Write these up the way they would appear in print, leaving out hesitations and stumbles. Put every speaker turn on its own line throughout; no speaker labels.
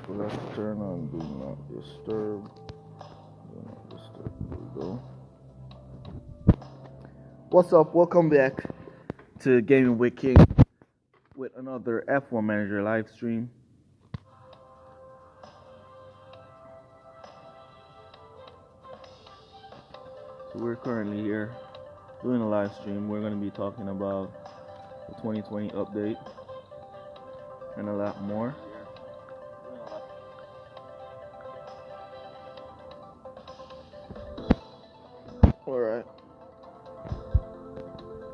Let's turn on Do Not Disturb. Do Not Disturb. Here we go. What's up? Welcome back to Gaming with King with another F1 Manager live stream. So we're currently here doing a live stream. We're going to be talking about the 2020 update and a lot more. Alright.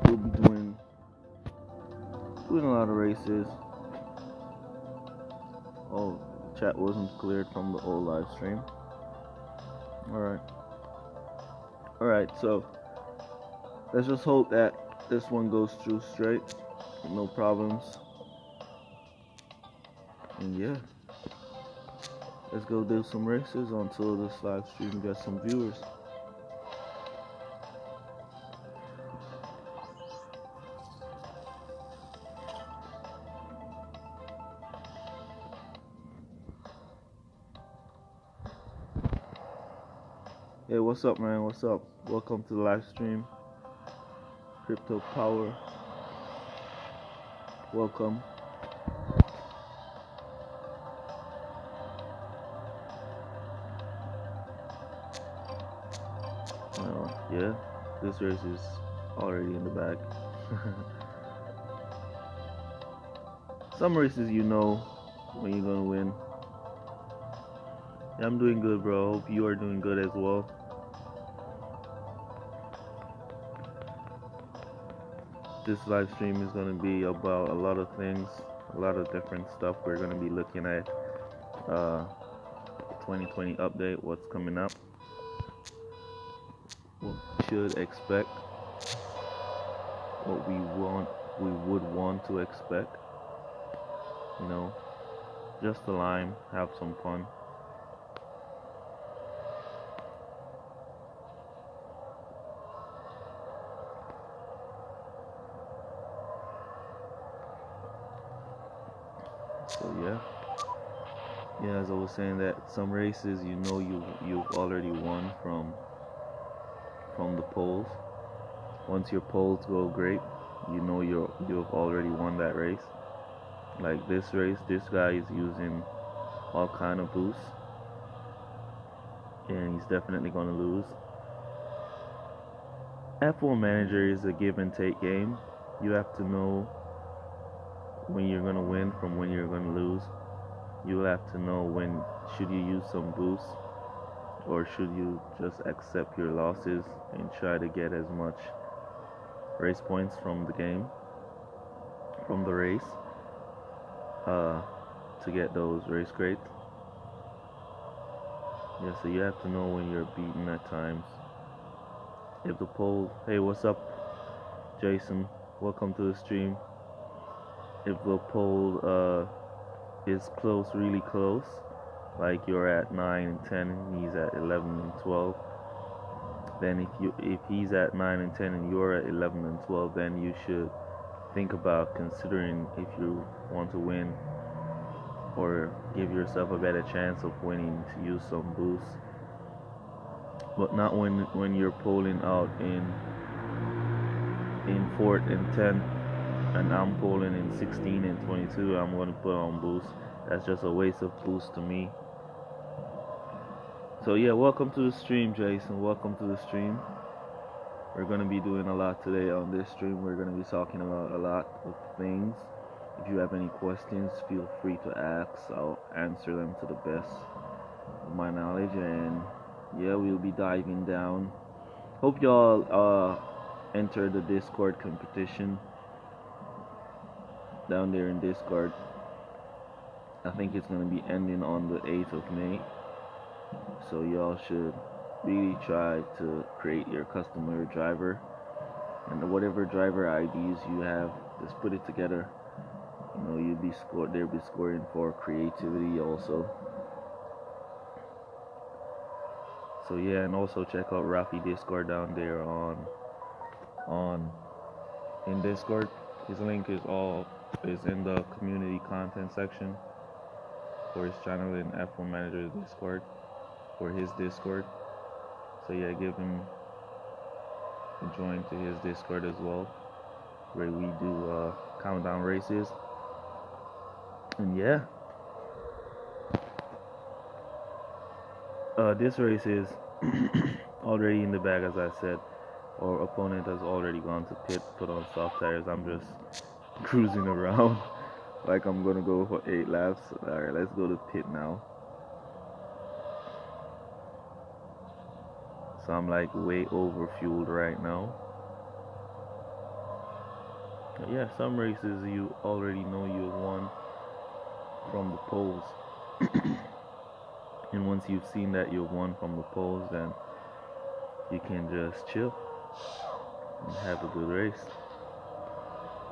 We'll be doing a lot of races. Oh, the chat wasn't cleared from the old live stream. Alright, so let's just hope that this one goes through straight with no problems. And yeah, let's go do some races until this live stream gets some viewers. Hey, what's up, man? What's up? Welcome to the live stream. Crypto Power. Welcome. Yeah, this race is already in the bag. Some races you know when you're gonna win. Yeah, I'm doing good, bro. Hope you are doing good as well. This live stream is going to be about a lot of things, a lot of different stuff. We're going to be looking at 2020 update, what's coming up, what we should expect, what we would want to expect. You know, just a line, have some fun. So yeah, as I was saying, that some races you know you've already won from the polls. Once your polls go great, you know you've already won that race. Like this race, this guy is using all kind of boosts, and he's definitely going to lose. F1 Manager is a give and take game. You have to know when you're going to win from when you're going to lose. You have to know when should you use some boosts or should you just accept your losses and try to get as much race points from the game, from the race, to get those race crates. Yeah, so you have to know when you're beaten at times. If the poll, hey, what's up, Jason? Welcome to the stream. If the poll is close, really close, like you're at 9 and 10 and he's at 11 and 12, then if he's at 9 and 10 and you're at 11 and 12, then you should think about considering if you want to win or give yourself a better chance of winning to use some boosts. But not when you're polling out in 4th and 10 and I'm polling in 16 and 22. I'm going to put on boost. That's just a waste of boost to me. So yeah, welcome to the stream, Jason. Welcome to the stream. We're going to be doing a lot today on this stream. We're going to be talking about a lot of things. If you have any questions, feel free to ask. I'll answer them to the best of my knowledge. And yeah, we'll be diving down. Hope y'all enter the Discord competition down there in Discord. I think it's going to be ending on the 8th of May. So y'all should really try to create your customer driver. And whatever driver IDs you have, just put it together. You know, they'll be scoring for creativity also. So yeah, and also check out Rafi Discord down there in Discord. His link is in the community content section. for his channel in F1 Manager Discord, for his Discord. So yeah, give him a join to his Discord as well, where we do countdown races. And yeah, this race is already in the bag, as I said. Our opponent has already gone to pit, put on soft tires. I'm just cruising around like I'm gonna go for 8 laps. Alright, let's go to pit now. So I'm like way over fueled right now. But yeah, some races you already know you've won from the poles. And once you've seen that you've won from the poles, then you can just chill and have a good race.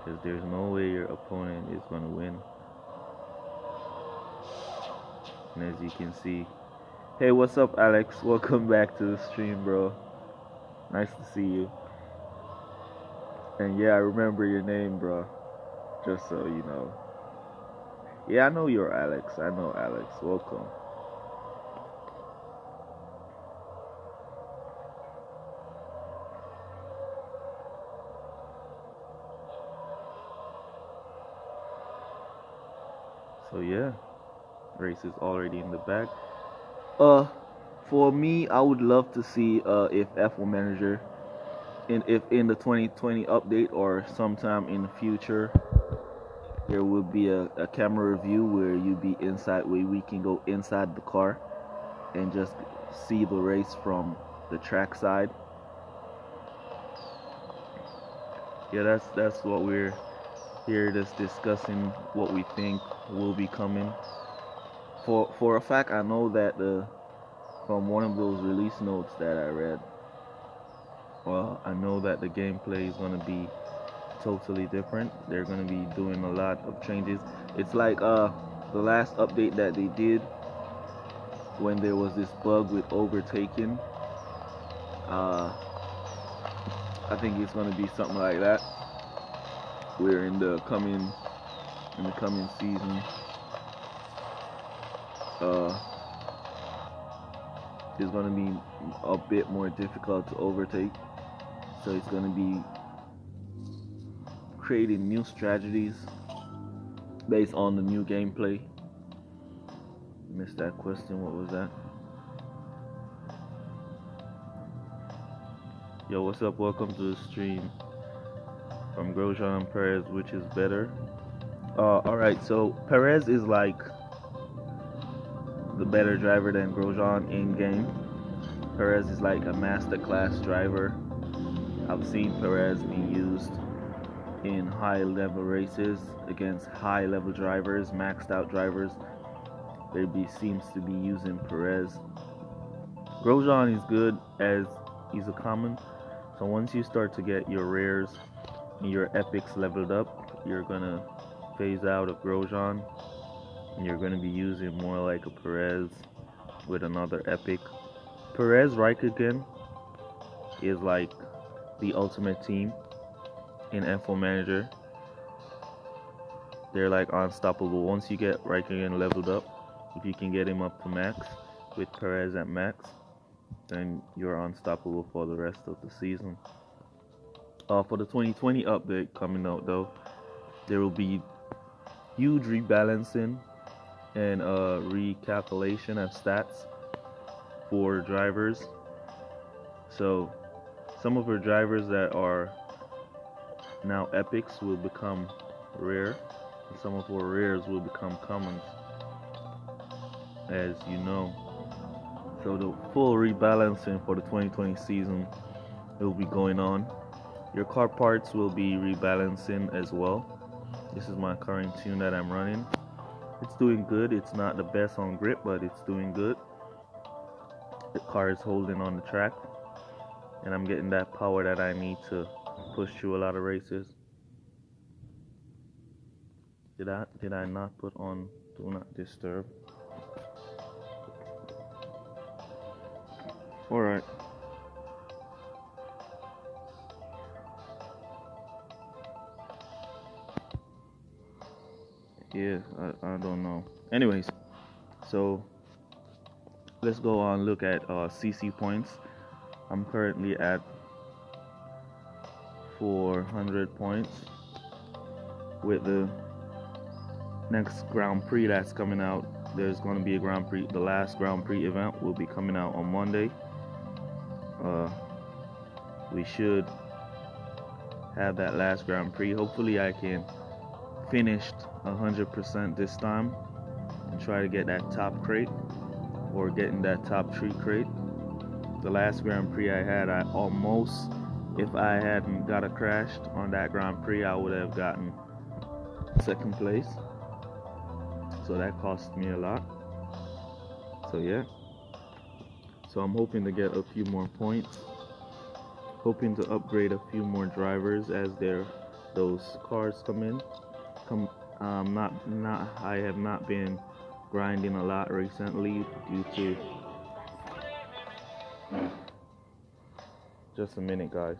Because there's no way your opponent is going to win. And as you can see, hey, what's up, Alex? Welcome back to the stream, bro. Nice to see you. And yeah, I remember your name, bro. Just so you know. Yeah, I know you're Alex. I know Alex. Welcome. So yeah, race is already in the bag. For me, I would love to see if F1 Manager, if in the 2020 update or sometime in the future, there will be a camera review where you be inside, where we can go inside the car and just see the race from the track side. Yeah, that's what we're here just discussing, what we think will be coming. For a fact, I know that from one of those release notes that I read, well, I know that the gameplay is going to be totally different. They're going to be doing a lot of changes. It's like the last update that they did, when there was this bug with overtaking. I think it's going to be something like that. We're in the coming season. It's going to be a bit more difficult to overtake. So it's going to be creating new strategies based on the new gameplay. Missed that question. What was that? Yo, what's up? Welcome to the stream. From Grosjean and Perez, which is better? Alright, so Perez is like the better driver than Grosjean in game. Perez is like a masterclass driver. I've seen Perez be used in high level races against high level drivers, maxed out drivers. There seems to be using Perez. Grosjean is good as he's a common. So once you start to get your rares and your epics leveled up, you're gonna phase out of Grosjean and you're gonna be using more like a Perez with another epic. Perez Raikkonen is like the ultimate team in F1 Manager. They're like unstoppable. Once you get Raikkonen leveled up, if you can get him up to max with Perez at max, then you're unstoppable for the rest of the season. For the 2020 update coming out though, there will be huge rebalancing and recalculation of stats for drivers. So some of our drivers that are now epics will become rare, and some of our rares will become commons, as you know. So the full rebalancing for the 2020 season will be going on. Your car parts will be rebalancing as well. This is my current tune that I'm running. It's doing good. It's not the best on grip, but it's doing good. The car is holding on the track, and I'm getting that power that I need to push through a lot of races. Did I not put on Do Not Disturb? Alright. Yeah, I don't know. Anyways, So let's go on look at CC points. I'm currently at 400 points. With the next Grand Prix that's coming out, there's going to be a Grand Prix. The last Grand Prix event will be coming out on Monday. We should have that last Grand Prix. Hopefully I can finish 100% this time and try to get that top crate, or getting that top 3 crate. The last Grand Prix I had, I almost, if I hadn't got a crash on that Grand Prix, I would have gotten 2nd place. So that cost me a lot. So yeah. So I'm hoping to get a few more points. Hoping to upgrade a few more drivers as those cars come in. I have not been grinding a lot recently due to. Just a minute, guys.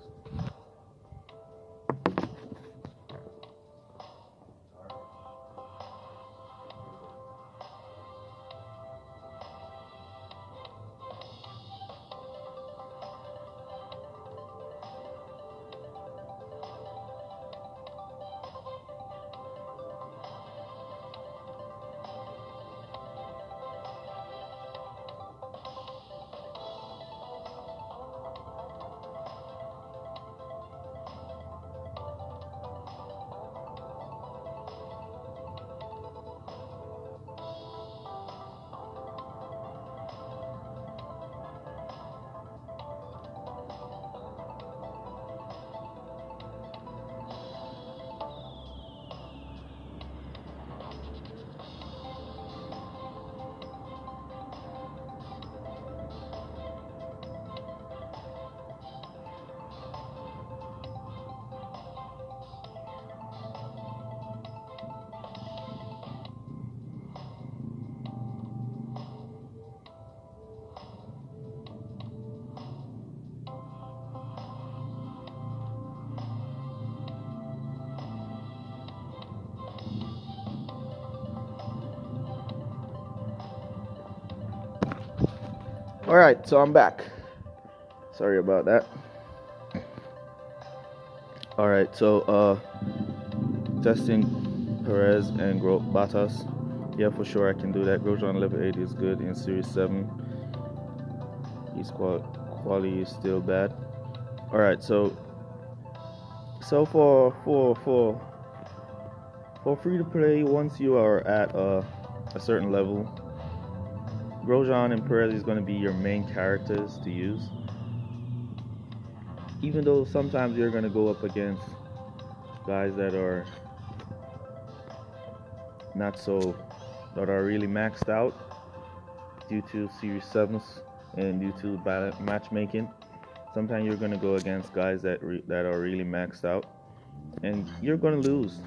Alright, so I'm back. Sorry about that. Alright, so testing Perez and Bottas. Yeah, for sure I can do that. Grosjean level 8 is good in Series 7. His quality is still bad. Alright, so for free to play, once you are at a certain level, Grosjean and Perez is going to be your main characters to use. Even though sometimes you're going to go up against guys that are that are really maxed out due to Series 7s and due to bad matchmaking. Sometimes you're going to go against guys that are really maxed out, and you're going to lose.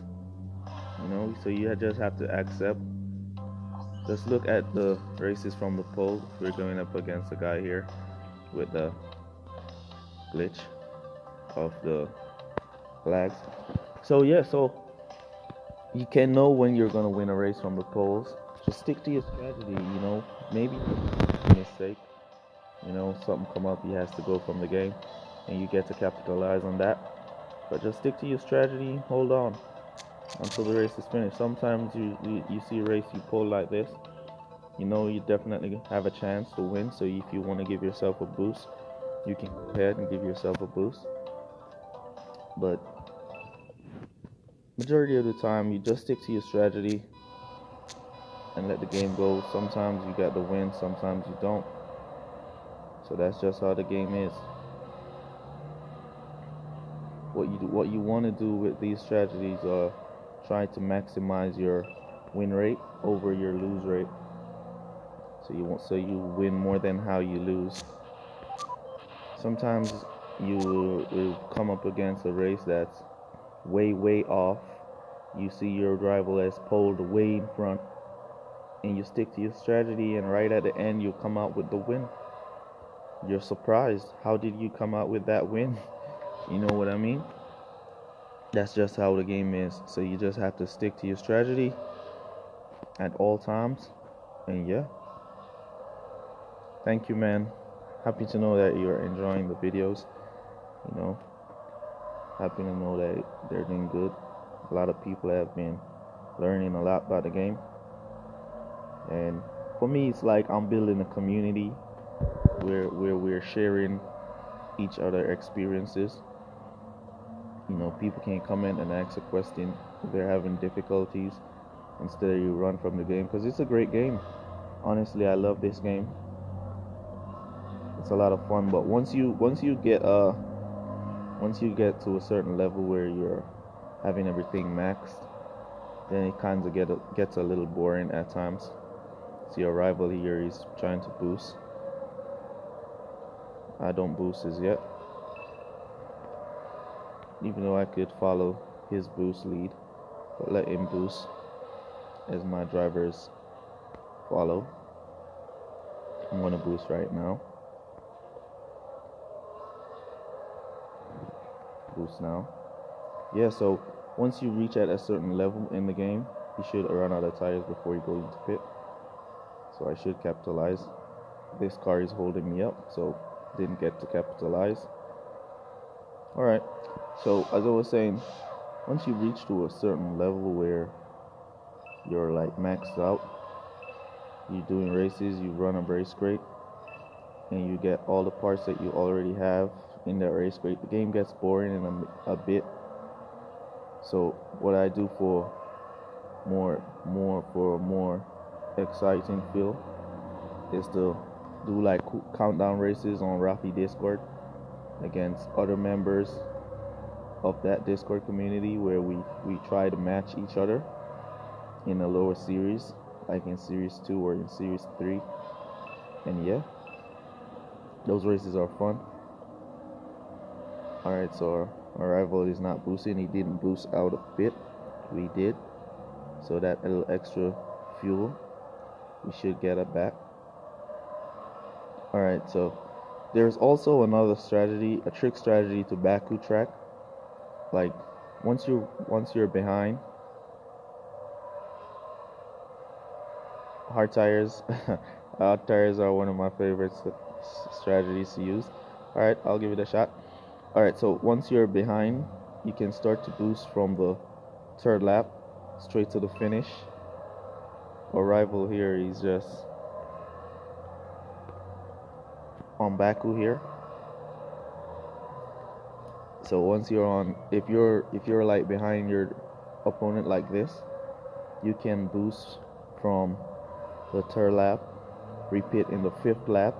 So you just have to accept. Just look at the races from the pole. We're going up against a guy here with the glitch of the flags. So yeah, so you can know when you're going to win a race from the poles. Just stick to your strategy, maybe a mistake, something come up, he has to go from the game, and you get to capitalize on that. But just stick to your strategy, hold on until the race is finished. Sometimes you see a race, you pull like this, you definitely have a chance to win. So if you want to give yourself a boost, you can go ahead and give yourself a boost. But majority of the time, you just stick to your strategy and let the game go. Sometimes you got the win, sometimes you don't. So that's just how the game is. What you want to do with these strategies are try to maximize your win rate over your lose rate. So you win more than how you lose. Sometimes you will come up against a race that's way off. You see your rival has pulled way in front, and you stick to your strategy, and right at the end you come out with the win. You're surprised. How did you come out with that win? You know what I mean? That's just how the game is. So you just have to stick to your strategy at all times And yeah, thank you, man. Happy to know that you're enjoying the videos. You know, happy to know that they're doing good. A lot of people have been learning a lot about the game. And for me, it's like I'm building a community where we're sharing each other experiences. You know, people can comment and ask a question if they're having difficulties. Instead, you run from the game because it's a great game. Honestly, I love this game. It's a lot of fun. But once you get to a certain level where you're having everything maxed, then it kind of gets a little boring at times. See, your rival here is trying to boost. I don't boost as yet, even though I could follow his boost lead, but let him boost as my drivers follow. I'm gonna boost right now. Boost now. Yeah, so once you reach at a certain level in the game, you should run out of tires before you go into pit. So I should capitalize. This car is holding me up, so didn't get to capitalize. Alright, so as I was saying, once you reach to a certain level where you're like maxed out, you're doing races, you run a race crate, and you get all the parts that you already have in that race crate, the game gets boring in a bit. So what I do for more exciting feel is to do like countdown races on Rafi Discord against other members of that Discord community, where we try to match each other in a lower series, like in series 2 or in series 3. And yeah, those races are fun. Alright, so our rival is not boosting. He didn't boost out a bit. We did. So that little extra fuel, we should get it back. Alright, so there's also another strategy, a trick strategy to Baku track. Like once you're behind, hard tires hard tires are one of my favorite strategies to use. Alright, I'll give it a shot. Alright, so once you're behind, you can start to boost from the third lap straight to the finish. Our rival here is just on Baku here. So once you're on, if you're like behind your opponent like this, you can boost from the third lap, repeat in the fifth lap,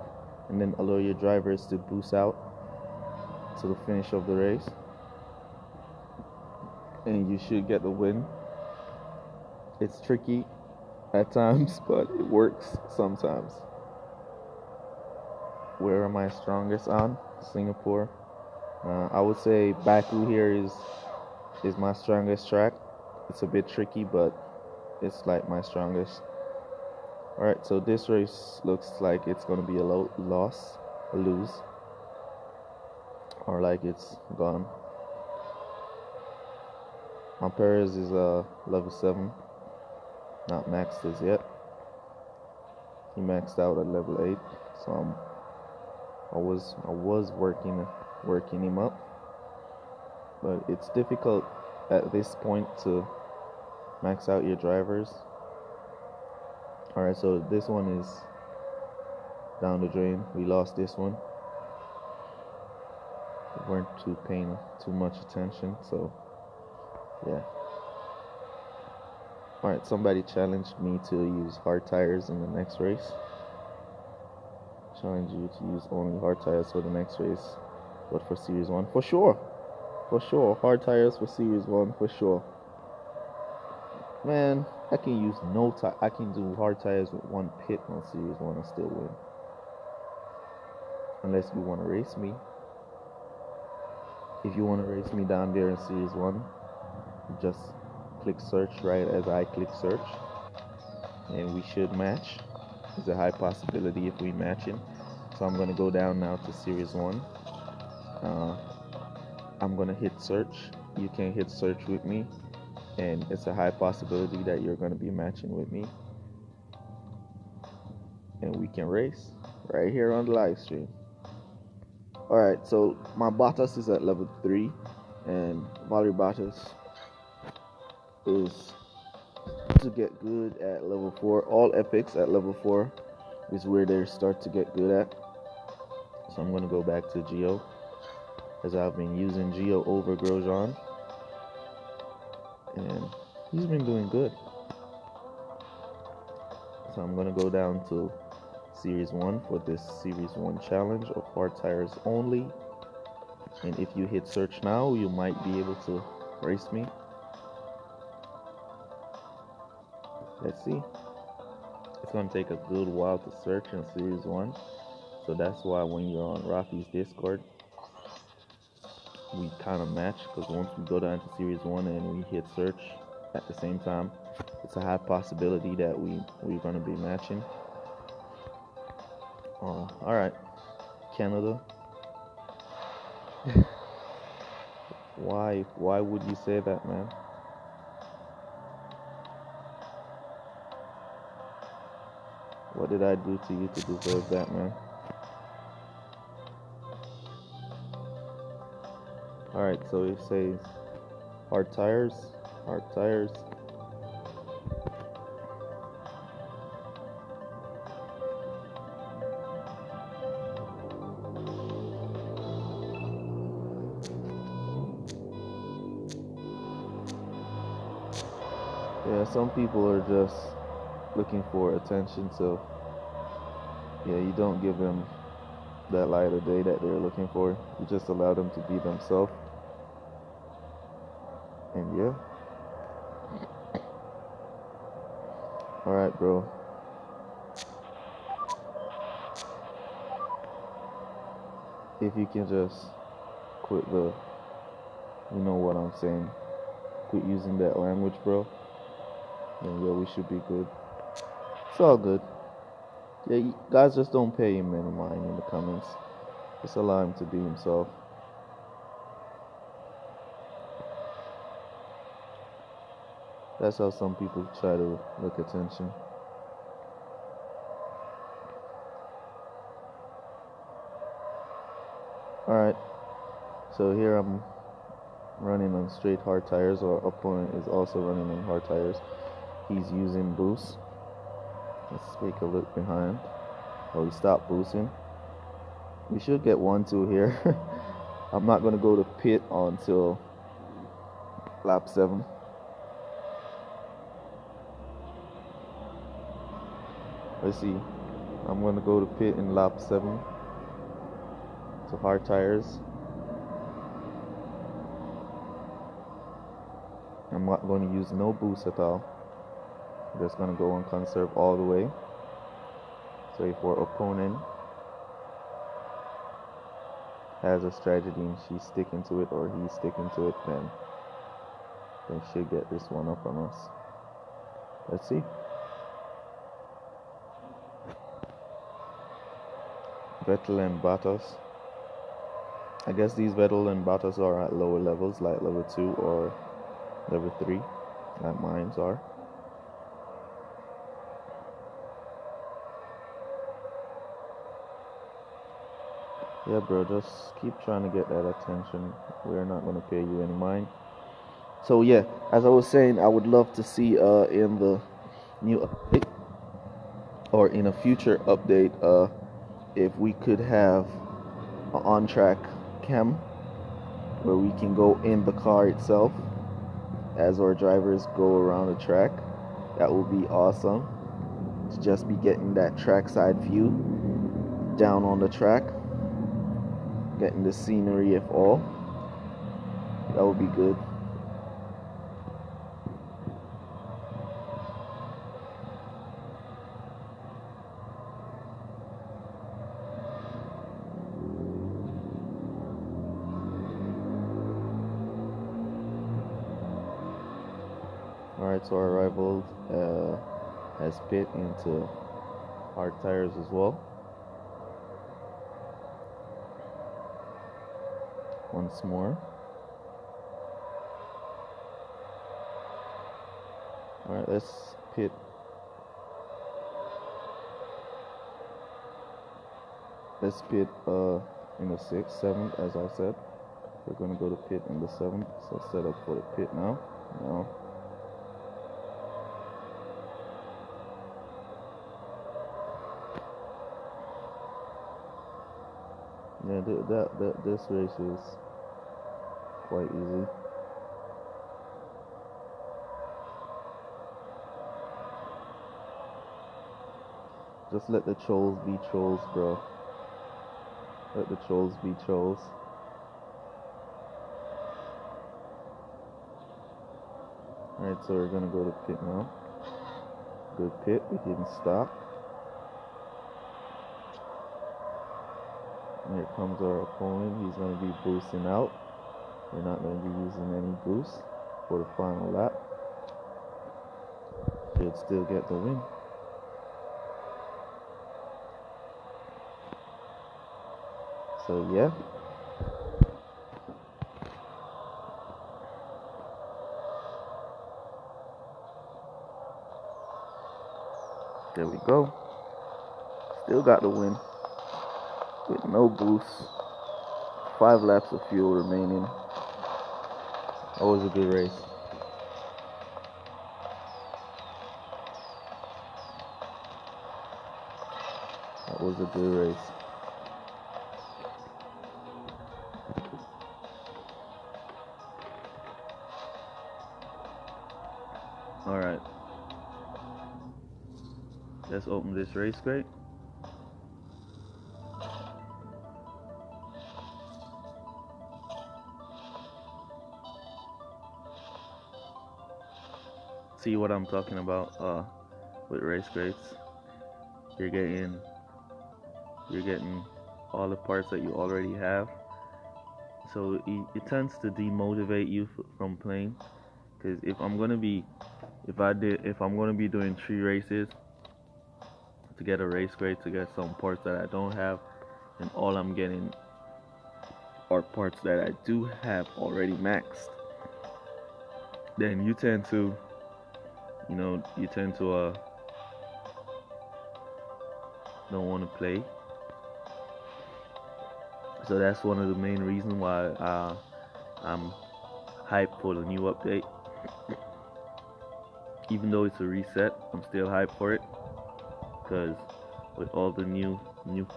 and then allow your drivers to boost out to the finish of the race, and you should get the win. It's tricky at times, but it works sometimes. Where am I strongest on? Singapore. I would say Baku here is my strongest track. It's a bit tricky, but it's like my strongest. Alright, so this race looks like it's going to be a lose, or like it's gone. My Perez is level 7, not maxed as yet. He maxed out at level 8, so I was working him up, but it's difficult at this point to max out your drivers. Alright, so this one is down the drain. We lost this one. We weren't paying too much attention, so yeah. Alright, somebody challenged me to use hard tires in the next race. Challenge you to use only hard tires for the next race, but for Series 1, for sure. Hard tires for Series 1, for sure. Man, I can use I can do hard tires with one pit on Series 1 and still win. Unless you want to race me. If you want to race me down there in Series 1, just click search right as I click search, and we should match. There's a high possibility if we match him. So I'm going to go down now to Series 1. I'm going to hit search. You can hit search with me, and it's a high possibility that you're going to be matching with me. and we can race right here on the live stream. Alright, so my Bottas is at level 3, and Valtteri Bottas is to get good at level 4. All epics at level 4 is where they start to get good at. So I'm going to go back to Gio, as I've been using Gio over Grosjean, and he's been doing good. So I'm going to go down to Series 1 for this Series 1 challenge of hard tires only. And if you hit search now, you might be able to race me. Let's see. It's going to take a good while to search in Series 1. So that's why when you're on Rafi's Discord, we kind of match. Because once we go down to Series 1 and we hit search at the same time, it's a high possibility that we're going to be matching. Alright. Canada. Why would you say that, man? What did I do to you to deserve that, man? Alright, so it says hard tires. Yeah, some people are just looking for attention, so yeah, you don't give them that light of day that they're looking for. You just allow them to be themselves. And yeah. Alright, bro. If you can just quit you know what I'm saying, quit using that language, bro, then yeah, we should be good. It's all good. Yeah, guys, just don't pay him any mind in the comments. Just allow him to be himself. That's how some people try to look attention. Alright, so here I'm running on straight hard tires. Our opponent is also running on hard tires. He's using boost. Let's take a look behind. Oh, he stopped boosting. We should get 1-2 here. I'm not going to go to pit until lap 7. Let's see. I'm going to go to pit in lap 7 to hard tires. I'm not going to use no boost at all. I'm just going to go on conserve all the way. So if our opponent has a strategy and she's sticking to it, or he's sticking to it, then she'll get this one up on us. Let's see. Vettel and Bottas. I guess these Vettel and Bottas are at lower levels, like level 2 or level 3, like mines are. Yeah, bro, just keep trying to get that attention. We're not going to pay you any mind. So yeah, as I was saying, I would love to see in the new update, or in a future update, if we could have an on-track cam where we can go in the car itself as our drivers go around the track. That would be awesome, to just be getting that trackside view down on the track, getting the scenery if all. That would be good. Alright, so our rival has pit into hard tires as well. Once more. Alright, let's pit. let's pit in the 6th, 7th, as I said. We're gonna go to pit in the 7th. So set up for the pit now. Yeah, this race is quite easy. Just let the trolls be trolls, bro. Let the trolls be trolls. Alright, so we're gonna go to pit now. Good pit, we didn't stop. And here comes our opponent. He's gonna be boosting out. We're not gonna be using any boost for the final lap. Should still get the win. So yeah. There we go. Still got the win. With no boost. 5 laps of fuel remaining. Always a good race. That was a good race. Alright. Let's open this race crate. See what I'm talking about with race crates. You're getting all the parts that you already have. So it tends to demotivate you from playing. Because if I'm gonna be doing 3 races to get a race crate to get some parts that I don't have, and all I'm getting are parts that I do have already maxed, then you tend to don't want to play. So that's one of the main reasons why I'm hyped for the new update. Even though it's a reset, I'm still hyped for it, because with all the new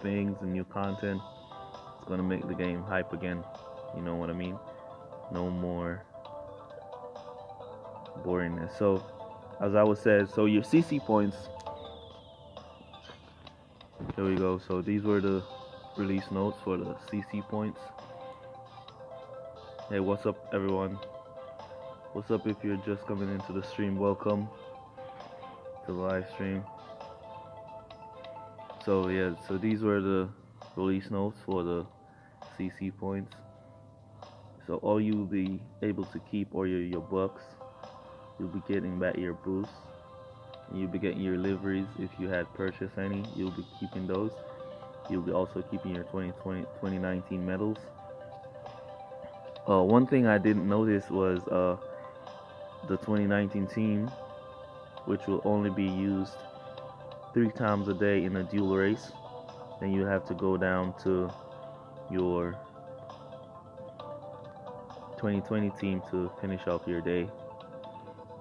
things and new content, it's gonna make the game hype again. You know what I mean? No more boringness. So as I was said, so your CC points, here we go. So these were the release notes for the CC points. Hey, what's up everyone? What's up if you're just coming into the stream? Welcome to the live stream. So yeah, so these were the release notes for the CC points. So all you'll be able to keep are your bucks. You'll be getting back your boosts. You'll be getting your liveries if you had purchased any. You'll be keeping those. You'll be also keeping your 2019 medals. One thing I didn't notice was the 2019 team, which will only be used 3 times a day in a dual race. Then you have to go down to your 2020 team to finish off your day.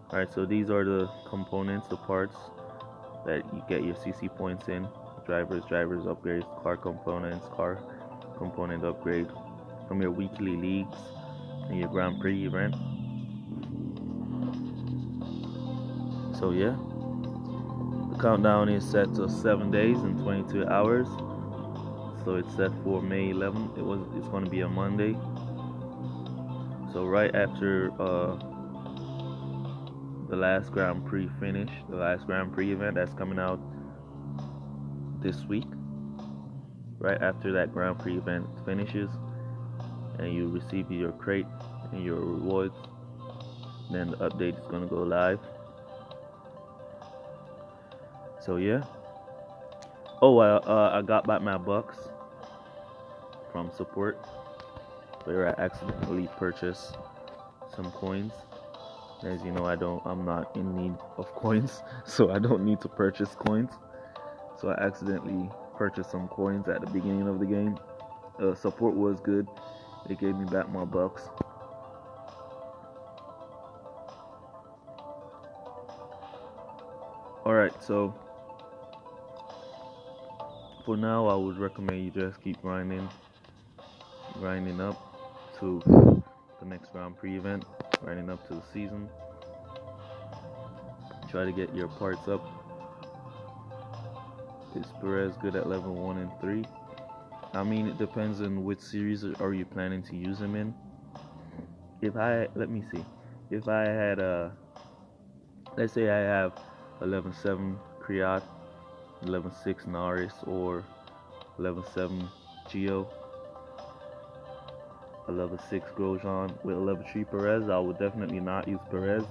Alright, so these are the components, the parts that you get your CC points in. Drivers upgrades, car component upgrade from your weekly leagues and your Grand Prix event. So yeah, the countdown is set to 7 days and 22 hours. So it's set for May 11th. It's going to be a Monday. So right after the last Grand Prix finish, the last Grand Prix event that's coming out this week, right after that Grand Prix event finishes and you receive your crate and your rewards, then the update is going to go live. So yeah. Oh, I got back my bucks from support where I accidentally purchased some coins. As you know, I'm not in need of coins, so I don't need to purchase coins. So I accidentally purchased some coins at the beginning of the game. Support was good. It gave me back my bucks. Alright, so for now I would recommend you just keep grinding up to the next Grand Prix event, grinding up to the season. Try to get your parts up. Is Perez good at level 1 and 3? I mean, it depends on which series are you planning to use him in. Let me see. If I had let's say I have 11.7 Kvyat, 11.6 Norris, or 11.7 Gio, 11.6 Grosjean with 11.3 Perez, I would definitely not use Perez.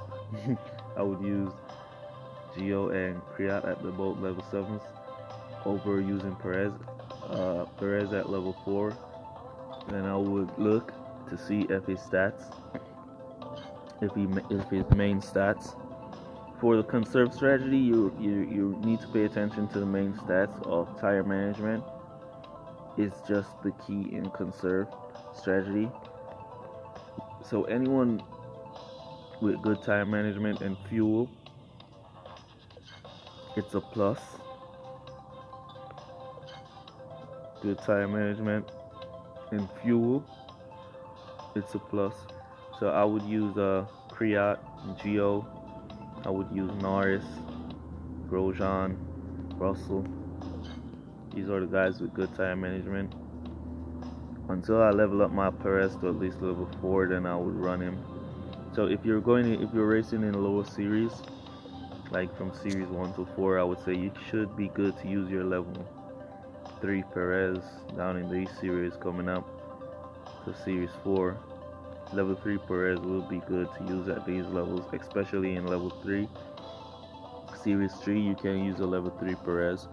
I would use Gio and Kvyat at the both level 7s over using Perez. Perez at level 4. Then I would look to see if his stats, if his main stats. For the conserve strategy, you need to pay attention to the main stats of tire management. It's just the key in conserve strategy. So anyone with good tire management and fuel, it's a plus. Good tire management and fuel, it's a plus. So I would use Kvyat, Gio. I would use Norris, Grosjean, Russell. These are the guys with good tire management. Until I level up my Perez to at least level 4, then I would run him. So if you're racing in lower series, like from series 1 to 4, I would say you should be good to use your level 3 Perez down in these series coming up to series 4. Level 3 Perez will be good to use at these levels, especially in level 3. Series 3, you can use a level 3 Perez.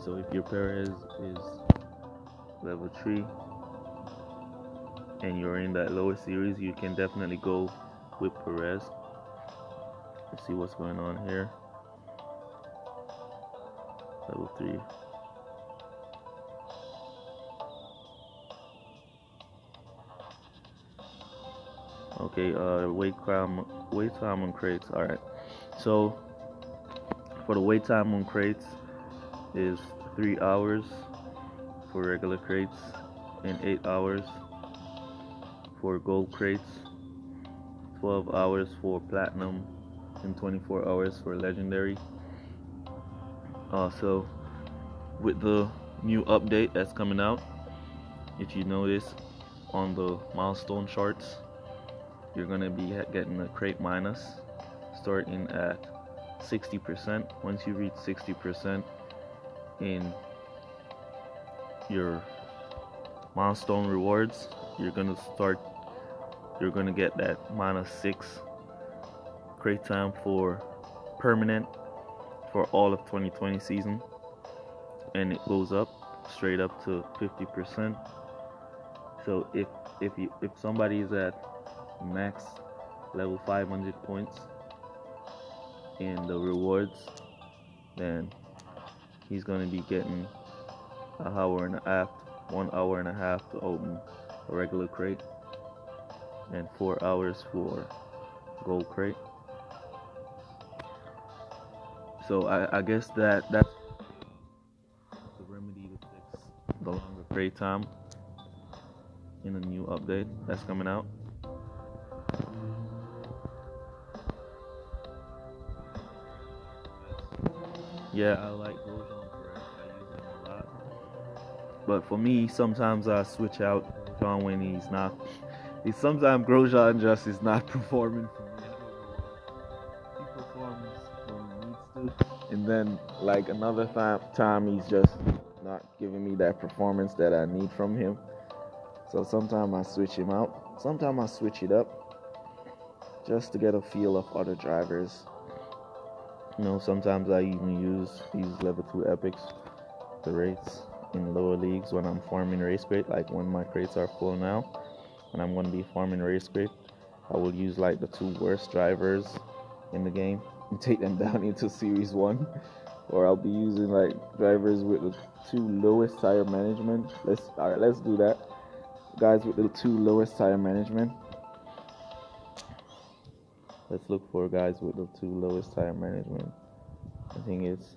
So if your Perez is level 3 and you're in that lower series, you can definitely go with Perez. Let's see what's going on here. Level 3. Okay, wait time on crates. Alright, so for the wait time on crates is 3 hours for regular crates and 8 hours for gold crates, 12 hours for platinum, and 24 hours for legendary. So with the new update that's coming out, if you notice on the milestone charts, you're gonna be getting a crate minus starting at 60%. Once you reach 60% in your milestone rewards, you're gonna get that -6 crate time for permanent for all of 2020 season, and it goes up straight up to 50%. So if somebody is at max level 500 points in the rewards, then he's going to be getting 1 hour and a half to open a regular crate and 4 hours for gold crate. So I guess that's the remedy to fix the longer crate time in a new update that's coming out. Yeah, I like Grosjean Perez. I use him a lot. But for me, sometimes I switch out Grosjean when he's not. Sometimes Grosjean just is not performing for me. He performs when he needs to, and then like another time he's just not giving me that performance that I need from him. So sometimes I switch him out. Sometimes I switch it up just to get a feel of other drivers. You know, sometimes I even use these level 2 epics to race in lower leagues when I'm farming race crate. Like when my crates are full now, and I'm going to be farming race crate, I will use like the 2 worst drivers in the game and take them down into series 1 or I'll be using like drivers with the 2 lowest tire management. Let's do that. Guys with the 2 lowest tire management. Let's look for guys with the 2 lowest tire management. I think it's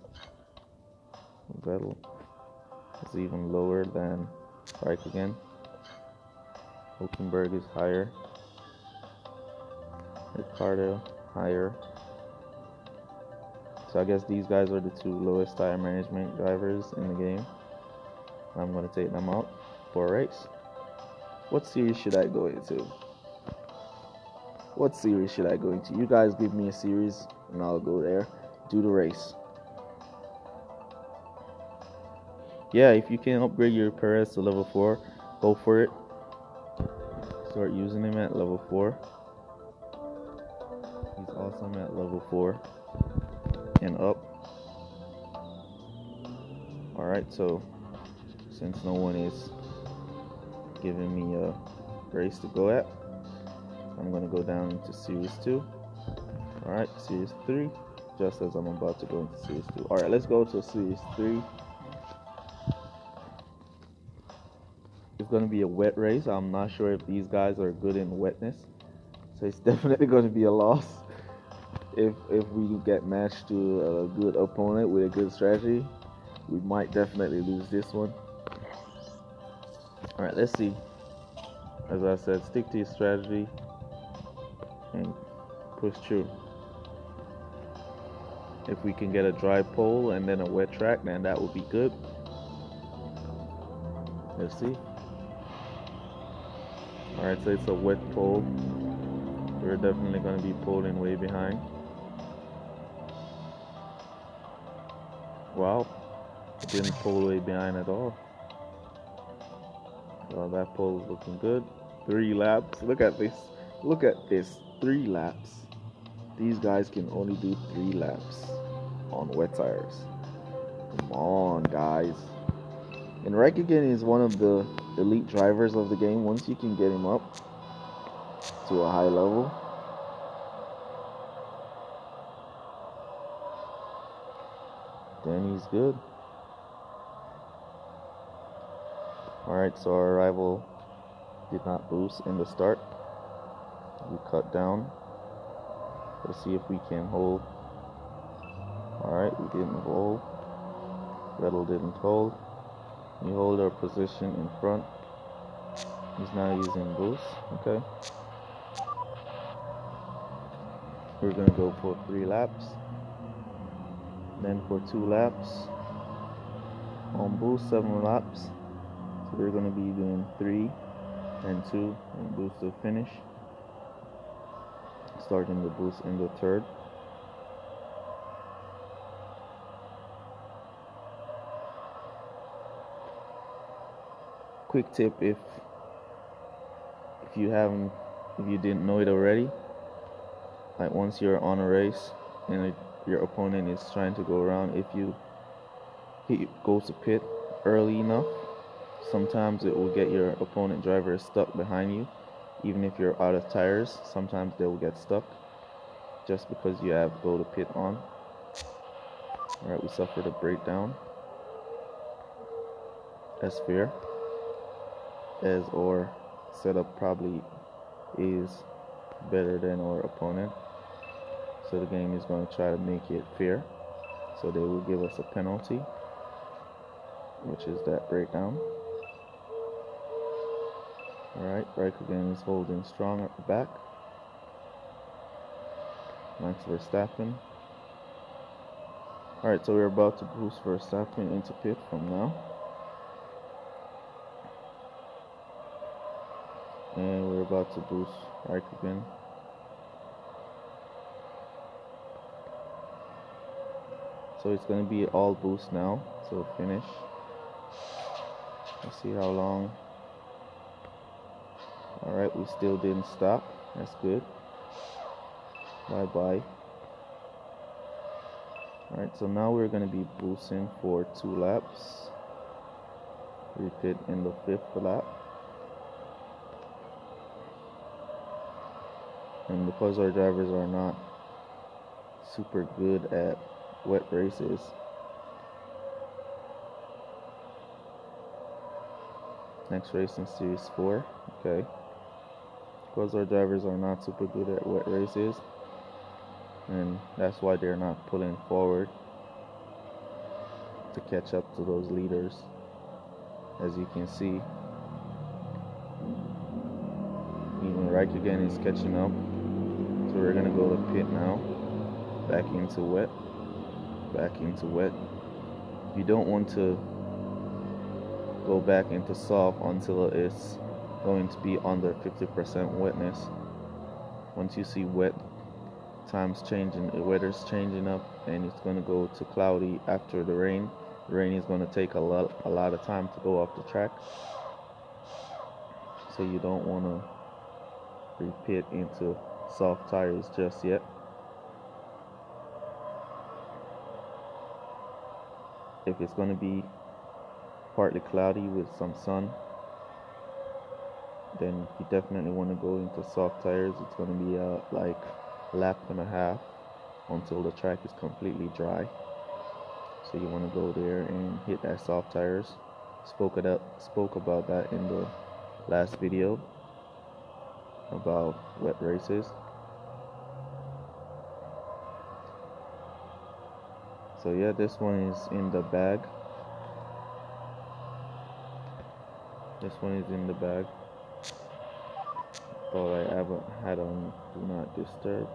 Vettel is even lower than Raikkonen. Hulkenberg is higher. Ricciardo higher. So I guess these guys are the 2 lowest tire management drivers in the game. I'm going to take them out for a race. What series should I go into? What series should I go into? You guys give me a series and I'll go there, do the race. Yeah, if you can upgrade your Perez to level 4, go for it. Start using him at level 4. He's awesome at level 4 and up. Alright, so since no one is giving me a race to go at, I'm going to go down into Series 2. Alright, Series 3, just as I'm about to go into Series 2. Alright, let's go to Series 3. It's going to be a wet race. I'm not sure if these guys are good in wetness. So it's definitely going to be a loss if we get matched to a good opponent with a good strategy. We might definitely lose this one. Alright, let's see. As I said, stick to your strategy and push through. If we can get a dry pole and then a wet track, then that would be good. Let's see. Alright, so it's a wet pole. We're definitely going to be pulling way behind. Wow, it didn't pull way behind at all. Well, that pole is looking good. 3 laps. Look at this. Look at this. 3 laps. These guys can only do 3 laps on wet tires. Come on, guys. And Raikkonen is one of the elite drivers of the game. Once you can get him up to a high level, then he's good. Alright, so our rival did not boost in the start. We cut down. Let's see if we can hold. Alright, we didn't hold. Vettel didn't hold. We hold our position in front. He's now using boost. Okay. We're going to go for 3 laps. Then for 2 laps. On boost, 7 laps. So we're going to be doing 3 and 2 and boost to finish. Starting the boost in the 3rd. Quick tip, if you didn't know it already, like once you're on a race and your opponent is trying to go around, if he goes to pit early enough, sometimes it will get your opponent driver stuck behind you. Even if you're out of tires, sometimes they will get stuck just because you have go to pit on. Alright, we suffered a breakdown. That's fair, as our setup probably is better than our opponent. So the game is going to try to make it fair. So they will give us a penalty, which is that breakdown. Alright, Raikkonen is holding strong at the back. Max Verstappen. Alright, so we're about to boost Verstappen into pit from now. And we're about to boost Raikkonen. So it's going to be all boost now to finish. Let's see how long. Alright, we still didn't stop. That's good. Bye-bye. Alright, so now we're going to be boosting for 2 laps. We pit in the 5th lap. And because our drivers are not super good at wet races, Next race in Series 4. Okay. Because our drivers are not super good at wet races, and that's why they're not pulling forward to catch up to those leaders. As you can see, even Raikkonen is catching up. So we're gonna go to pit now. Back into wet. Back into wet. You don't want to go back into soft until it's going to be under 50% wetness. Once you see wet times changing, the weather's changing up, and it's going to go to cloudy after the rain. The rain is going to take a lot of time to go off the track, so you don't want to repit into soft tires just yet. If it's going to be partly cloudy with some sun, then you definitely want to go into soft tires. It's going to be like a lap and a half until the track is completely dry. So you want to go there and hit that soft tires. Spoke about that in the last video about wet races. So yeah, this one is in the bag. This one is in the bag. Thought I haven't had on Do Not Disturb,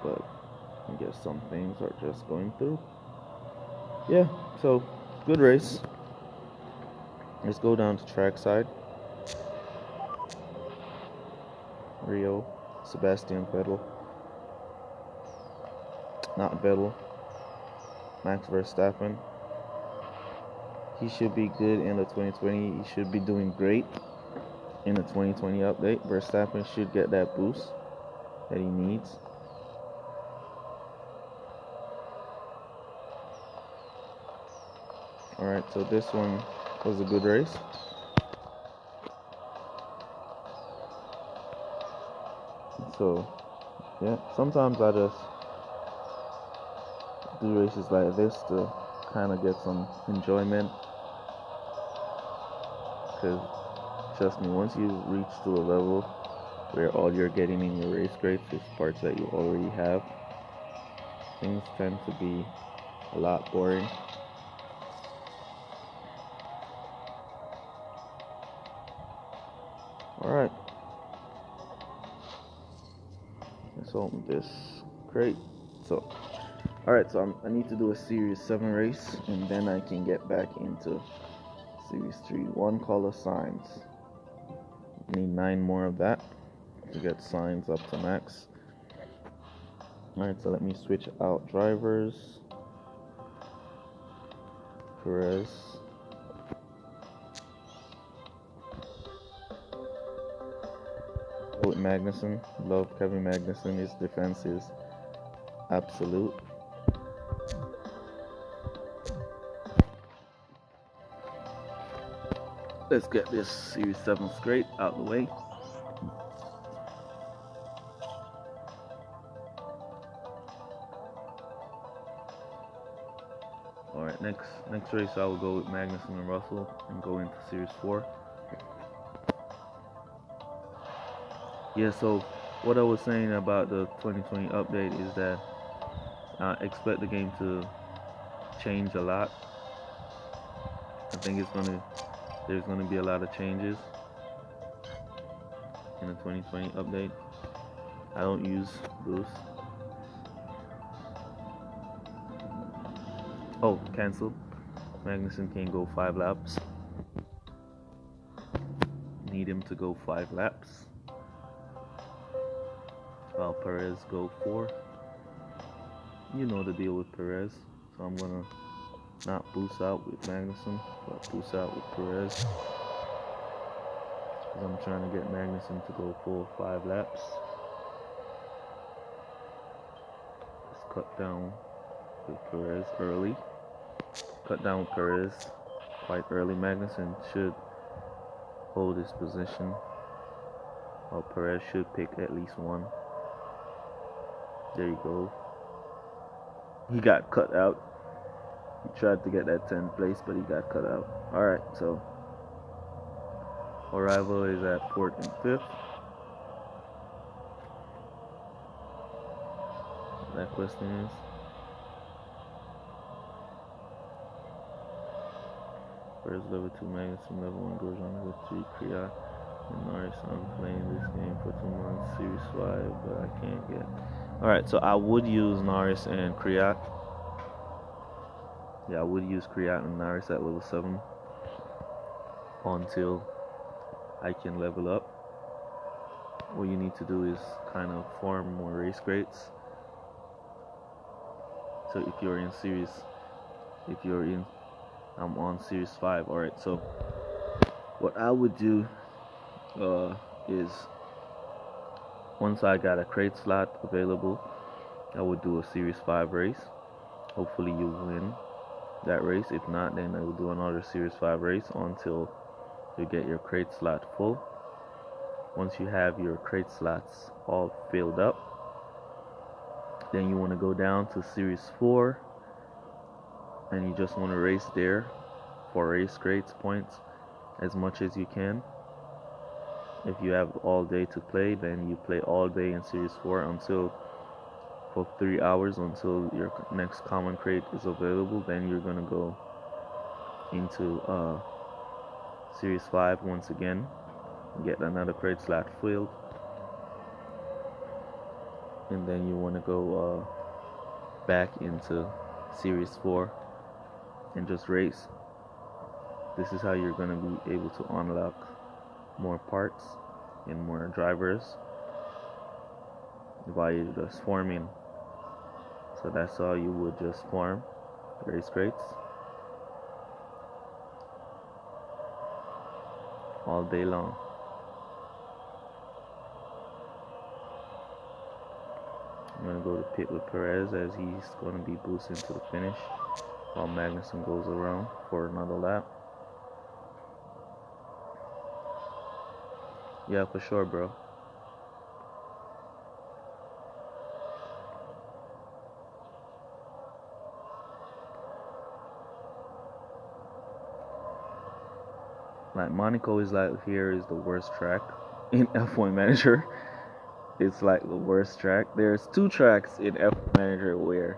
but I guess some things are just going through. Yeah, so good race. Let's go down to trackside. Rio, Sebastian Vettel. Not Vettel. Max Verstappen. He should be good in the 2020. He should be doing great in the 2020 update. Verstappen should get that boost that he needs. Alright, so this one was a good race. So, yeah, sometimes I just do races like this to kind of get some enjoyment. Because, trust me, once you reach to a level where all you're getting in your race grades is parts that you already have, things tend to be a lot boring. Alright. Let's open this crate. So, alright, so I need to do a Series 7 race, and then I can get back into Series 3. 1 color signs. Need 9 more of that to get signs up to max. Alright, so let me switch out drivers. Perez. With Magnussen. Love Kevin Magnussen. His defense is absolute. Let's get this Series 7 straight out of the way. Alright, next race I will go with Magnussen and Russell and go into Series 4. Yeah, so what I was saying about the 2020 update is that I expect the game to change a lot. I think there's gonna be a lot of changes in the 2020 update. I don't use boost. Oh, cancel. Magnussen can go 5 laps. Need him to go 5 laps. While Perez go 4. You know the deal with Perez. So I'm gonna not boost out with Magnussen, but boost out with Perez. Because I'm trying to get Magnussen to go full 5 laps. Let's cut down with Perez early. Cut down with Perez quite early. Magnussen should hold his position, while Perez should pick at least 1. There you go. He got cut out. He tried to get that 10th place, but he got cut out. Alright, so our rival is at 4th and 5th. That question is, first level 2 Magnussen, level 1 Grosjean, level 3 Kvyat, and Norris. I'm playing this game for 2 months, Series 5, but I can't get. Alright, so I would use Norris and Kvyat. Yeah, I would use Kvyat and Norris at level 7 until I can level up. What you need to do is kind of farm more race crates. So if you're in I'm on Series 5. Alright, so what I would do is once I got a crate slot available, I would do a Series 5 race. Hopefully you win that race. If not, then I will do another Series 5 race until you get your crate slot full. Once you have your crate slots all filled up, then you want to go down to Series 4 and you just want to race there for race crates points as much as you can. If you have all day to play, then you play all day in Series 4 for 3 hours until your next common crate is available. Then you're gonna go into Series 5 once again, get another crate slot filled, and then you want to go back into Series 4 and just race. This is how you're going to be able to unlock more parts and more drivers via just farming. So that's how you would just farm race crates all day long. I'm going to go to pit with Perez as he's going to be boosting to the finish while Magnussen goes around for another lap. Yeah, for sure, bro. Like Monaco is like here is the worst track in F1 Manager. It's like the worst track. There's 2 tracks in F1 Manager where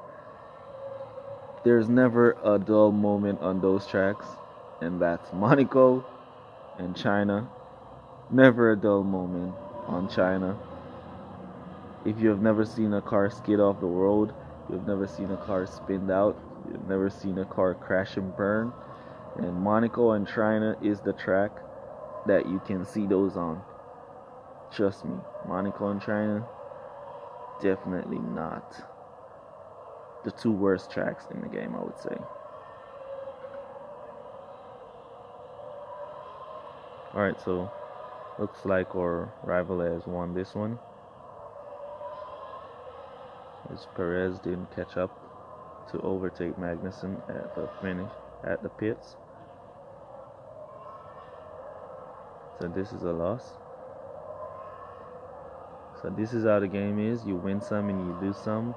there's never a dull moment on those tracks, and that's Monaco and China. Never a dull moment on China. If you have never seen a car skid off the road, you've never seen a car spinned out, you've never seen a car crash and burn, and Monaco and China is the track that you can see those on. Trust me, Monaco and China, definitely not the 2 worst tracks in the game, I would say. Alright, so looks like our rival has won this one, as Perez didn't catch up to overtake Magnussen at the finish, at the pits. So this is a loss. So this is how the game is. You win some and you lose some.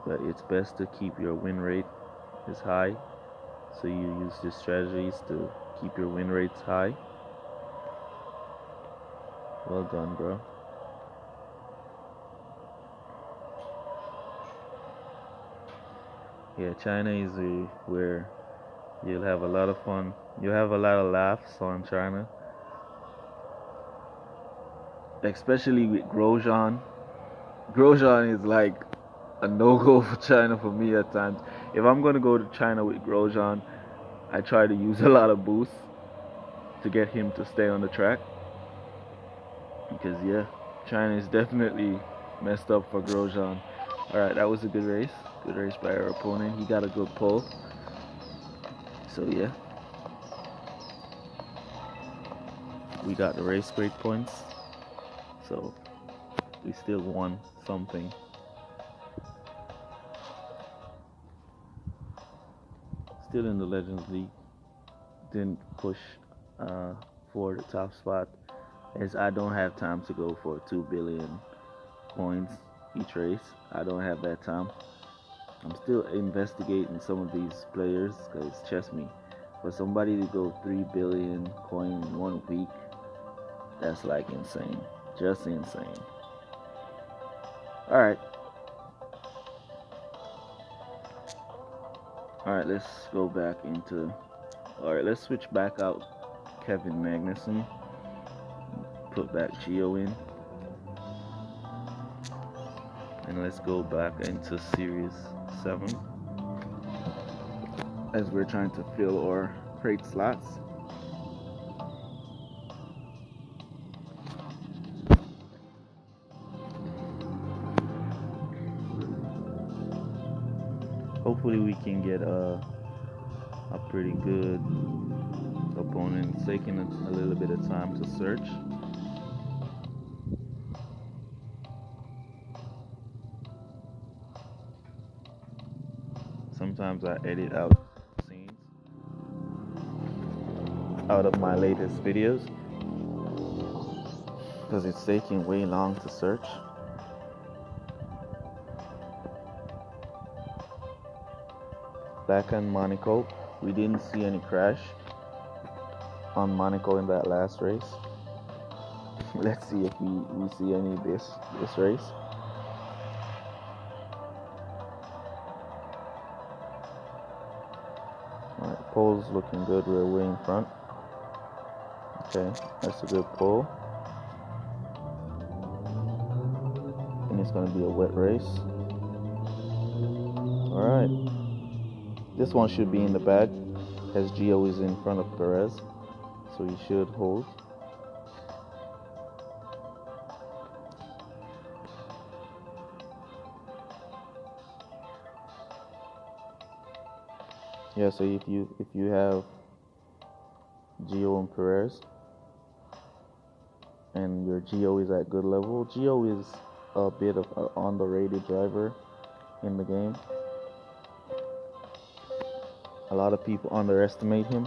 But it's best to keep your win rate as high. So you use these strategies to keep your win rates high. Well done, bro. Yeah, China is where you'll have a lot of fun. You'll have a lot of laughs on China. Especially with Grosjean. Grosjean is like a no-go for China for me at times. If I'm going to go to China with Grosjean, I try to use a lot of boost to get him to stay on the track. Because, yeah, China is definitely messed up for Grosjean. Alright, that was a good race. Good race by our opponent. He got a good pole. So, yeah. We got the race crate points. So, we still won something. Still in the Legends League. Didn't push for the top spot, as I don't have time to go for 2 billion points each race. I don't have that time. I'm still investigating some of these players because trust me, for somebody to go 3 billion coin in 1 week, that's like insane. Just insane. Alright. Alright, let's go back into. Alright, let's switch back out Kevin Magnussen. Put back Gio in. And let's go back into Series 7. As we're trying to fill our crate slots. Hopefully we can get a pretty good opponent. It's taking a little bit of time to search. Sometimes I edit out scenes out of my latest videos because it's taking way long to search. Back on Monaco, we didn't see any crash on Monaco in that last race. Let's see if we see any this race. Alright, pole's looking good, we're way in front. Okay, that's a good pole. And it's gonna be a wet race. Alright. This one should be in the bag, as Gio is in front of Perez, so he should hold. Yeah, so if you have Gio and Perez, and your Gio is at good level, Gio is a bit of an underrated driver in the game. A lot of people underestimate him.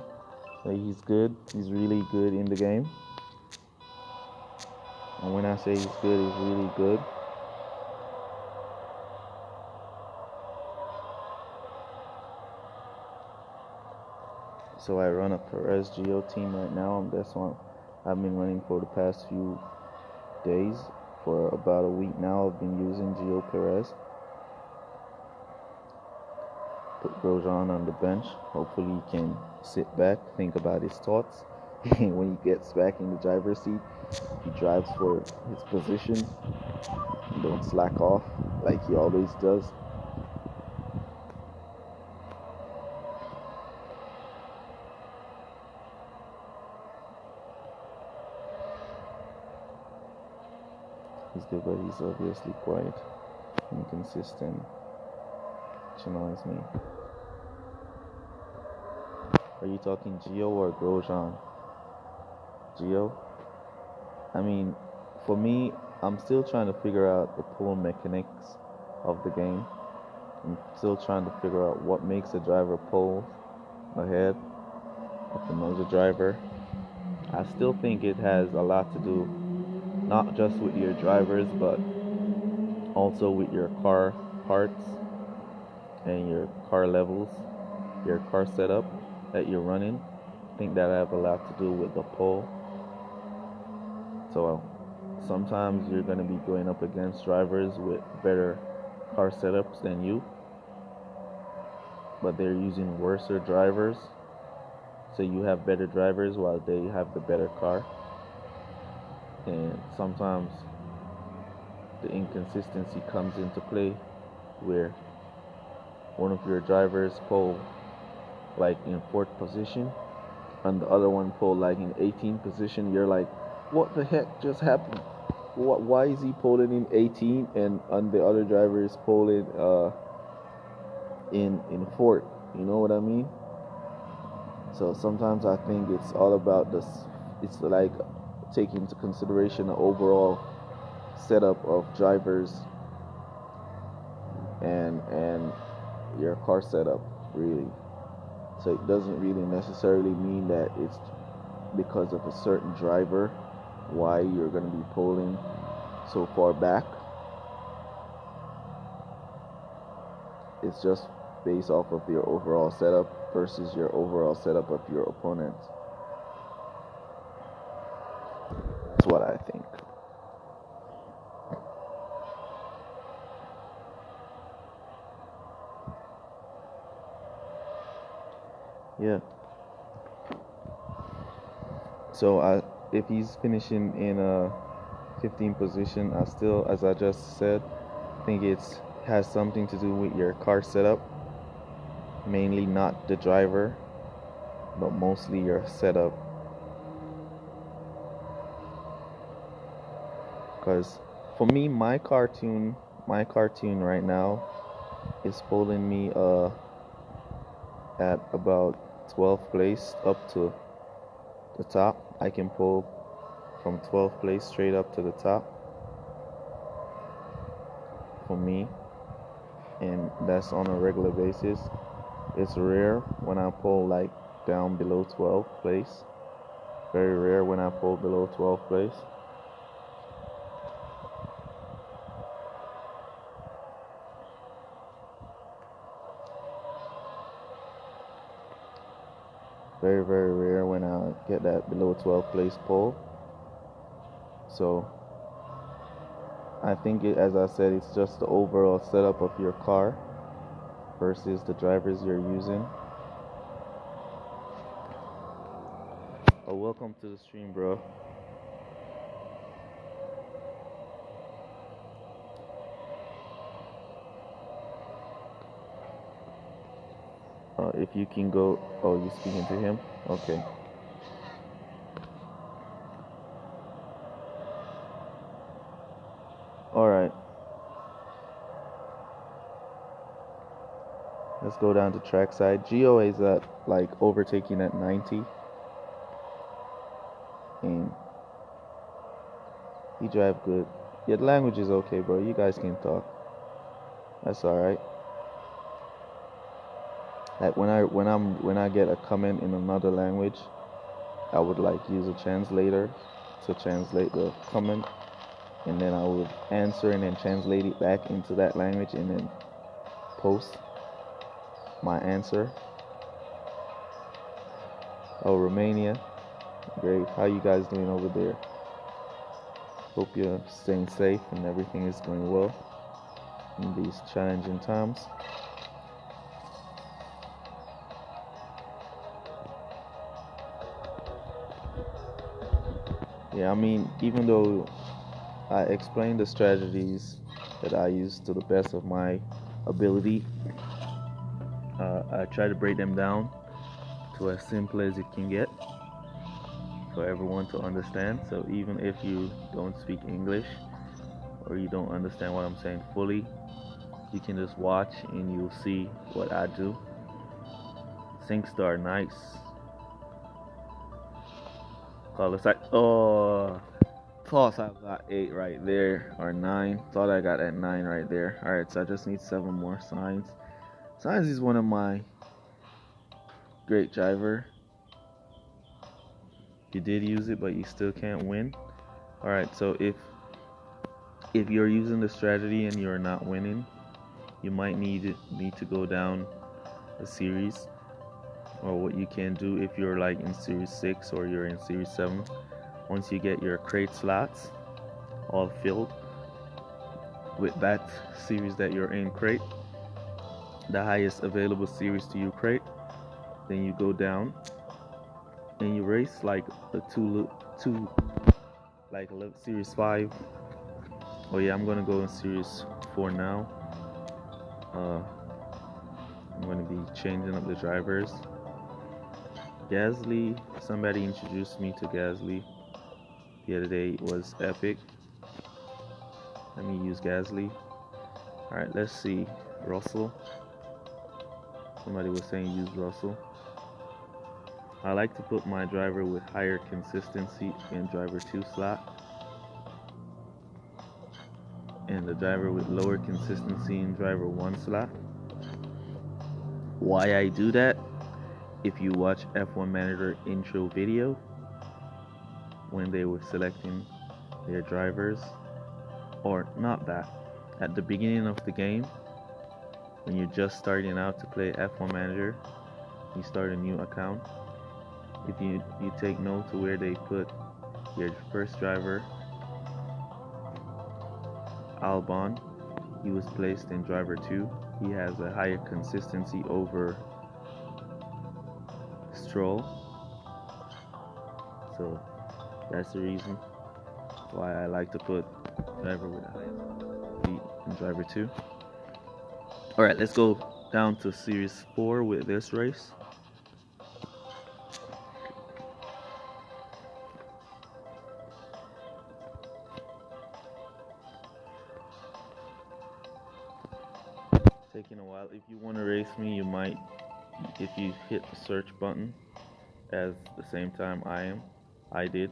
He's good. He's really good in the game. And when I say he's good, he's really good. So I run a Perez Gio team right now, and that's one I've been running for the past few days. For about a week now, I've been using Gio Perez. Put Grosjean on the bench. Hopefully he can sit back, think about his thoughts. When he gets back in the driver's seat, he drives for his position. Don't slack off like he always does. He's good, but he's obviously quite inconsistent, which annoys me. Are you talking Gio or Grosjean? Gio? I mean, for me, I'm still trying to figure out the pole mechanics of the game. I'm still trying to figure out what makes a driver pull ahead of another driver. I still think it has a lot to do not just with your drivers, but also with your car parts and your car levels, your car setup that you're running. I think that have a lot to do with the pole. So sometimes you're going to be going up against drivers with better car setups than you, but they're using worser drivers. So you have better drivers while they have the better car. And sometimes the inconsistency comes into play where one of your drivers pull like in 4th position and the other one pull like in 18th position. You're like, what the heck just happened? Why is he pulling in 18 and the other driver is pulling in 4th? You know what I mean? So sometimes I think it's all about this. It's like taking into consideration the overall setup of drivers and your car setup, really. So it doesn't really necessarily mean that it's because of a certain driver why you're going to be pulling so far back. It's just based off of your overall setup versus your overall setup of your opponent. That's what I think. Yeah. So if he's finishing in a 15th position, I still, as I just said, think it's has something to do with your car setup. Mainly not the driver, but mostly your setup. Because for me, my cartoon right now is pulling me at about 12th place up to the top. I can pull from 12th place straight up to the top for me, and that's on a regular basis. It's rare when I pull like down below 12th place. Very rare when I pull below 12th place. Very, very rare when I get that below 12th place pull. So I think as I said, it's just the overall setup of your car versus the drivers you're using. Oh, welcome to the stream, bro. If you can go, oh, you're speaking to him? Okay. All right. Let's go down to trackside. Gio is at like overtaking at 90. And he drive good. Yeah, the language is okay, bro. You guys can talk. That's all right. Like when I get a comment in another language, I would like use a translator to translate the comment, and then I would answer and then translate it back into that language and then post my answer. Oh, Romania. Great. How you guys doing over there? Hope you're staying safe and everything is going well in these challenging times. Yeah, I mean, even though I explained the strategies that I use to the best of my ability, I try to break them down to as simple as it can get for everyone to understand. So even if you don't speak English or you don't understand what I'm saying fully, you can just watch and you'll see what I do. SingStar, nice. Call us like, oh, thought I got 8 right there, or 9. Thought I got at 9 right there. Alright, so I just need 7 more signs. Signs is one of my great driver. You did use it, but you still can't win. Alright, so if you're using the strategy and you're not winning, you might need to go down a series. Or what you can do if you're like in series 6 or you're in series 7, once you get your crate slots all filled with that series that you're in crate, the highest available series to you crate, then you go down and you race like a two like series 5. Oh yeah, I'm gonna go in series 4 now. I'm gonna be changing up the drivers. Gasly, somebody introduced me to Gasly the other day. It was epic. Let me use Gasly. Alright, let's see. Russell. Somebody was saying use Russell. I like to put my driver with higher consistency in driver 2 slot, and the driver with lower consistency in driver 1 slot. Why I do that? If you watch F1 Manager intro video, when they were selecting their drivers, or not that, at the beginning of the game, when you're just starting out to play F1 Manager, you start a new account. If you take note to where they put your first driver, Albon, he was placed in driver 2. He has a higher consistency over Stroll. So that's the reason why I like to put driver with a higher speed in driver 2. Alright, let's go down to Series 4 with this race. Taking a while. If you want to race me, you might, if you hit the search button at the same time I did,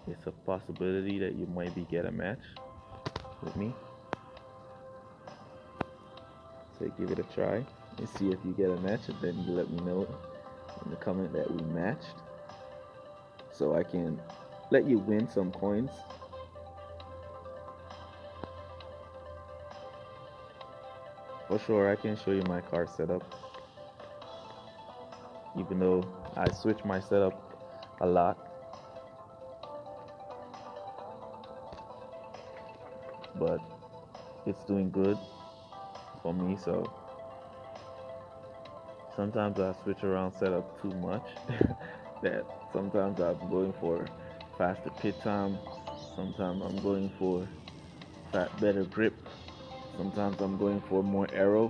it's a possibility that you might get a match with me. So give it a try and see if you get a match, and then you let me know in the comment that we matched, so I can let you win some coins. For sure, I can show you my car setup, even though I switch my setup a lot. But it's doing good for me, so sometimes I switch around setup too much that sometimes I'm going for faster pit time, sometimes I'm going for better grip, sometimes I'm going for more aero,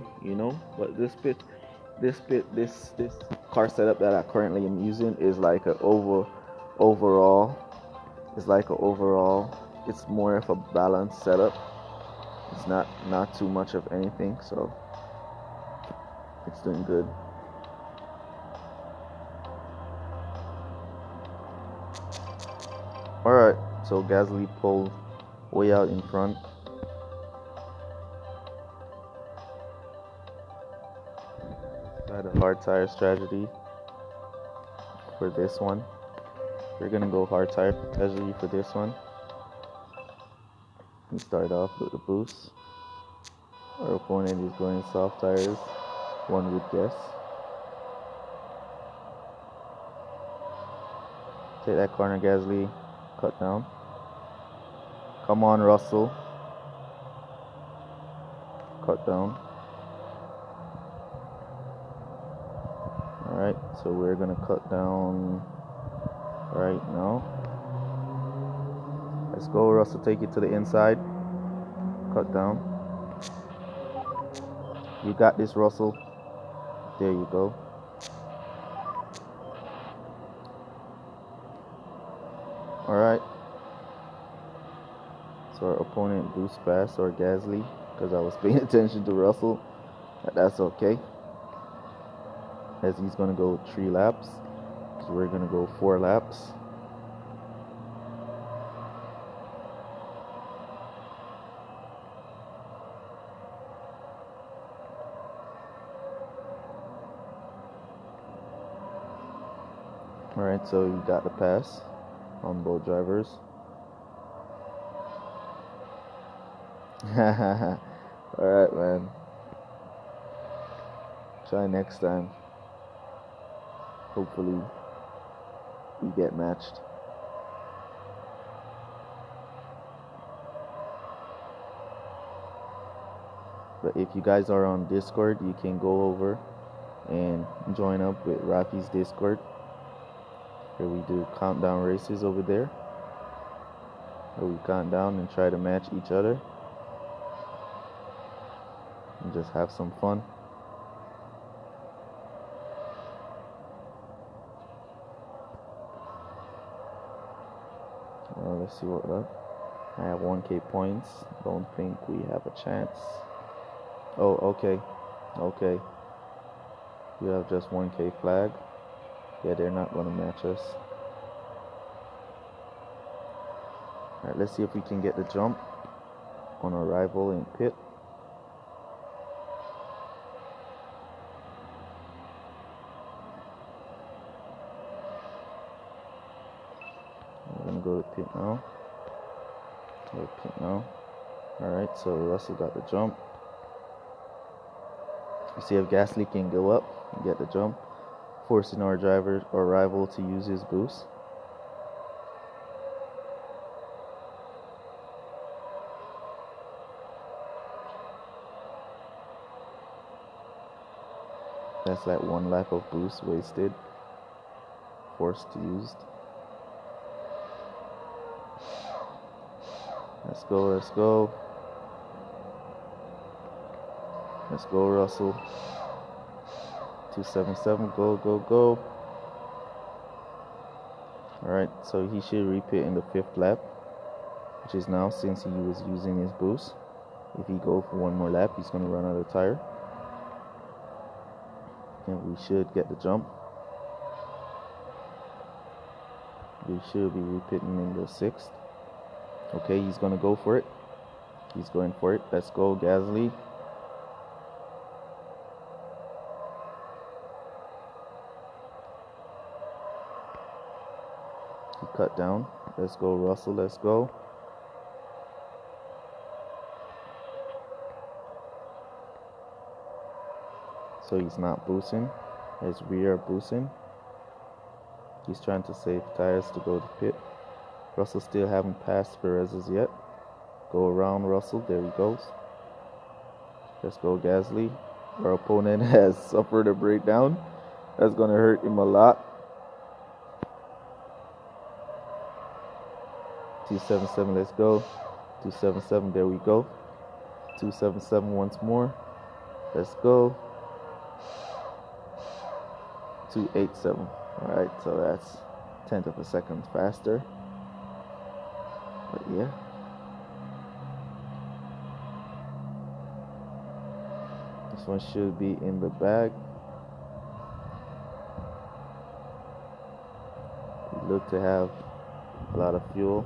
but this car setup that I currently am using is like a overall it's more of a balanced setup. It's not too much of anything, so it's doing good. Alright, so Gasly pulled way out in front. I had a hard tire strategy for this one. We're gonna go hard tire strategy for this one. We start off with the boost. Our opponent is going soft tires, one would guess. Take that corner, Gasly. Cut down. Come on, Russell. Cut down. Alright, so we're gonna cut down right now. Let's go, Russell. Take it to the inside. Cut down. You got this, Russell. There you go. Alright. So our opponent boost fast, or Gasly, because I was paying attention to Russell. But that's okay, as he's going to go 3 laps. So we're going to go 4 laps. Alright, so you got the pass on both drivers. Alright, man. Try next time. Hopefully we get matched. But if you guys are on Discord, you can go over and join up with Rafi's Discord, where we do countdown races over there, where we count down and try to match each other and just have some fun. Let's see what up. I have 1K points. Don't think we have a chance. Oh, okay. Okay. You have just 1K flag. Yeah, they're not going to match us. Alright, let's see if we can get the jump on our rival in pit. We're going to go to pit now. Go to pit now. Alright, so Russell got the jump. You see if Gasly can go up and get the jump, forcing our driver or rival to use his boost. That's like one lap of boost wasted, forced to use. Let's go, let's go. Let's go, Russell. 277, go, go, go. Alright, so he should repit in the 5th lap, which is now, since he was using his boost. If he go for one more lap, he's going to run out of tire. And we should get the jump. We should be repitting in the 6th. Okay, he's going to go for it. He's going for it. Let's go, Gasly. He cut down. Let's go, Russell. Let's go. So he's not boosting, as we are boosting. He's trying to save tires to go to pit. Russell still haven't passed Perez as yet. Go around Russell, there he goes. Let's go, Gasly. Our opponent has suffered a breakdown. That's going to hurt him a lot. 277, let's go. 277, there we go. 277 once more. Let's go. 287. Alright, so that's 1/10 of a second faster. But yeah. This one should be in the bag. We look to have a lot of fuel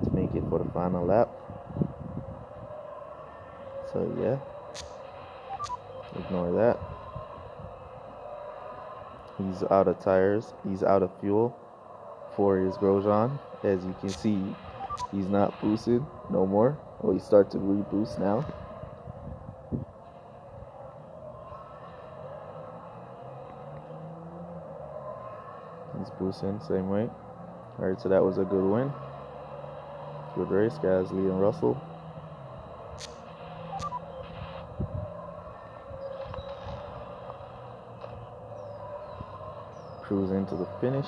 to make it for the final lap. So yeah, ignore that. He's out of tires, he's out of fuel for his Grosjean. As you can see, he's not boosted no more. Oh, he starts to reboost now. He's boosting same way. Alright, so that was a good win. Good race, Gasly and Russell. Cruise into the finish.